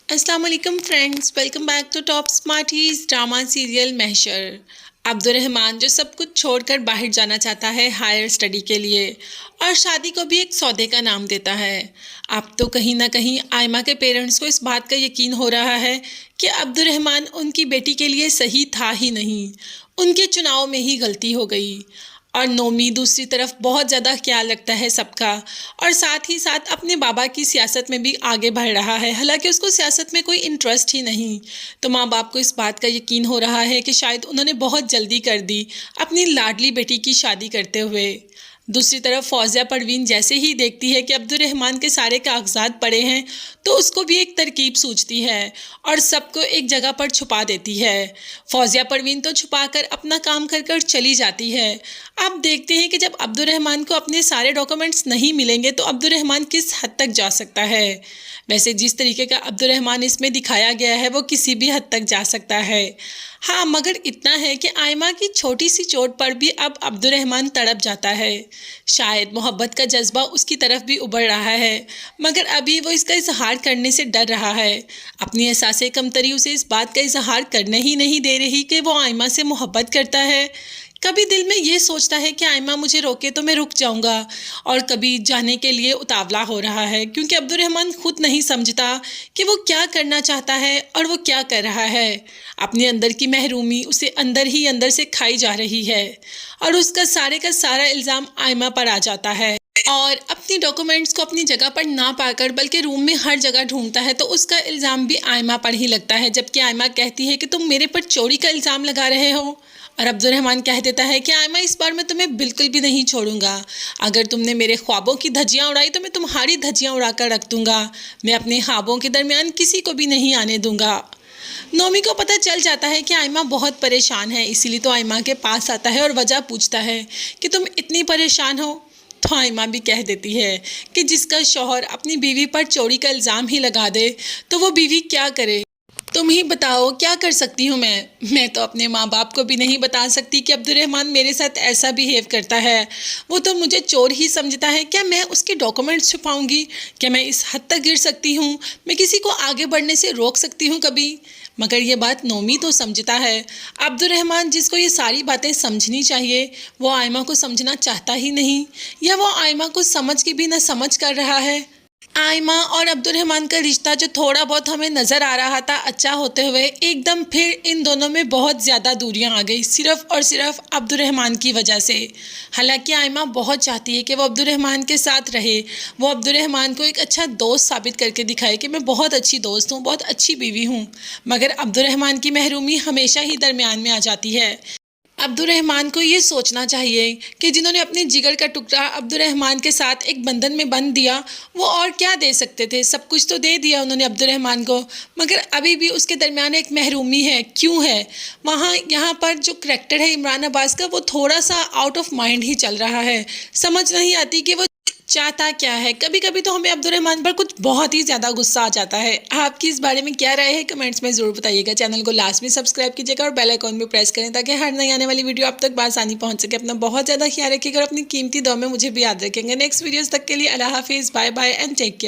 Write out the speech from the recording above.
السلام علیکم friends, welcome back to top smarties drama serial Mahshar. Abdul الرحمن جو سب کچھ چھوڑ کر باہر جانا چاہتا ہے ہائر اسٹڈی کے لیے، اور شادی کو بھی ایک سودے کا نام دیتا ہے۔ اب تو کہیں نہ کہیں آئمہ کے پیرنٹس کو اس بات کا یقین ہو رہا ہے کہ عبد الرحمن ان کی بیٹی کے لیے صحیح تھا ہی نہیں، ان کے چناؤ میں ہی غلطی ہو گئی۔ اور نومی دوسری طرف بہت زیادہ خیال رکھتا ہے سب کا، اور ساتھ ہی ساتھ اپنے بابا کی سیاست میں بھی آگے بڑھ رہا ہے، حالانکہ اس کو سیاست میں کوئی انٹرسٹ ہی نہیں۔ تو ماں باپ کو اس بات کا یقین ہو رہا ہے کہ شاید انہوں نے بہت جلدی کر دی اپنی لاڈلی بیٹی کی شادی کرتے ہوئے۔ دوسری طرف فوزیہ پروین جیسے ہی دیکھتی ہے کہ عبد الرحمن کے سارے کاغذات پڑے ہیں تو اس کو بھی ایک ترکیب سوچتی ہے اور سب کو ایک جگہ پر چھپا دیتی ہے۔ فوزیہ پروین تو چھپا کر اپنا کام کر کر چلی جاتی ہے۔ اب دیکھتے ہیں کہ جب عبد الرحمن کو اپنے سارے ڈاکومنٹس نہیں ملیں گے تو عبد الرحمن کس حد تک جا سکتا ہے۔ ویسے جس طریقے کا عبد الرحمن اس میں دکھایا گیا ہے وہ کسی بھی حد تک جا سکتا ہے۔ ہاں، مگر اتنا ہے کہ آئمہ کی چھوٹی سی چوٹ پر بھی اب عبد الرحمن تڑپ جاتا ہے۔ شاید محبت کا جذبہ اس کی طرف بھی ابھر رہا ہے، مگر ابھی وہ اس کا اظہار کرنے سے ڈر رہا ہے۔ اپنی احساس کمتری اسے اس بات کا اظہار کرنے ہی نہیں دے رہی کہ وہ آئمہ سے محبت کرتا ہے۔ کبھی دل میں یہ سوچتا ہے کہ آئمہ مجھے روکے تو میں رک جاؤں گا، اور کبھی جانے کے لیے اتاولا ہو رہا ہے، کیونکہ عبد الرحمن خود نہیں سمجھتا کہ وہ کیا کرنا چاہتا ہے اور وہ کیا کر رہا ہے۔ اپنے اندر کی محرومی اسے اندر ہی اندر سے کھائی جا رہی ہے، اور اس کا سارا الزام آئمہ پر آ جاتا ہے۔ اور اپنی ڈاکومنٹس کو اپنی جگہ پر نہ پا کر بلکہ روم میں ہر جگہ ڈھونڈتا ہے تو اس کا الزام بھی آئمہ پر ہی لگتا ہے، جبکہ آئمہ کہتی ہے کہ تم میرے پر چوری کا الزام لگا رہے ہو، اور عبد الرحمن کہہ دیتا ہے کہ آئمہ اس بار میں تمہیں بالکل بھی نہیں چھوڑوں گا۔ اگر تم نے میرے خوابوں کی دھجیاں اڑائی تو میں تمہاری دھجیاں اڑا کر رکھ دوں گا، میں اپنے خوابوں کے درمیان کسی کو بھی نہیں آنے دوں گا۔ نومی کو پتہ چل جاتا ہے کہ آئمہ بہت پریشان ہے، اسی لیے تو آئمہ کے پاس آتا ہے اور وجہ پوچھتا ہے کہ تم اتنی پریشان ہو؟ تو آئمہ بھی کہہ دیتی ہے کہ جس کا شوہر اپنی بیوی پر چوری کا الزام ہی لگا دے تو وہ بیوی کیا کرے؟ تم ہی بتاؤ کیا کر سکتی ہوں میں تو اپنے ماں باپ کو بھی نہیں بتا سکتی کہ عبد الرحمن میرے ساتھ ایسا بیہیو کرتا ہے۔ وہ تو مجھے چور ہی سمجھتا ہے، کیا میں اس کے ڈاکومنٹس چھپاؤں گی؟ کیا میں اس حد تک گر سکتی ہوں؟ میں کسی کو آگے بڑھنے سے روک سکتی ہوں کبھی؟ مگر یہ بات نومی تو سمجھتا ہے۔ عبد الرحمن جس کو یہ ساری باتیں سمجھنی چاہیے وہ آئمہ کو سمجھنا چاہتا ہی نہیں، یا وہ آئمہ کو سمجھ کے بھی نہ سمجھ کر رہا ہے۔ آئمہ اور عبد الرحمن کا رشتہ جو تھوڑا بہت ہمیں نظر آ رہا تھا اچھا ہوتے ہوئے، ایک دم پھر ان دونوں میں بہت زیادہ دوریاں آ گئی، صرف اور صرف عبد الرحمن کی وجہ سے۔ حالانکہ آئمہ بہت چاہتی ہے کہ وہ عبد الرحمن کے ساتھ رہے، وہ عبد الرحمن کو ایک اچھا دوست ثابت کر کے دکھائے کہ میں بہت اچھی دوست ہوں، بہت اچھی بیوی ہوں، مگر عبد الرحمن کی محرومی ہمیشہ ہی درمیان میں آ جاتی ہے۔ عبد الرحمن کو یہ سوچنا چاہیے کہ جنہوں نے اپنے جگر کا ٹکڑا عبد الرحمن کے ساتھ ایک بندھن میں بندھ دیا، وہ اور کیا دے سکتے تھے؟ سب کچھ تو دے دیا انہوں نے عبد الرحمن کو، مگر ابھی بھی اس کے درمیان ایک محرومی ہے۔ کیوں ہے؟ یہاں پر جو کریکٹر ہے عمران عباس کا، وہ تھوڑا سا آؤٹ آف مائنڈ ہی چل رہا ہے، سمجھ نہیں آتی کہ وہ چاہتا کیا ہے۔ کبھی کبھی تو ہمیں عبد الرحمن پر کچھ بہت ہی زیادہ غصہ آ جاتا ہے۔ آپ کی اس بارے میں کیا رائے ہے؟ کمنٹس میں ضرور بتائیے گا۔ چینل کو لازمی سبسکرائب کیجیے گا اور بیل آئیکن بھی پریس کریں تاکہ ہر نئی آنے والی ویڈیو آپ تک بآسانی پہنچ سکے۔ اپنا بہت زیادہ خیال رکھیے گا اور اپنی قیمتی دعا میں مجھے بھی یاد رکھیں گے۔ نیکسٹ ویڈیوز تک کے لیے اللہ حافظ، bye bye and take care.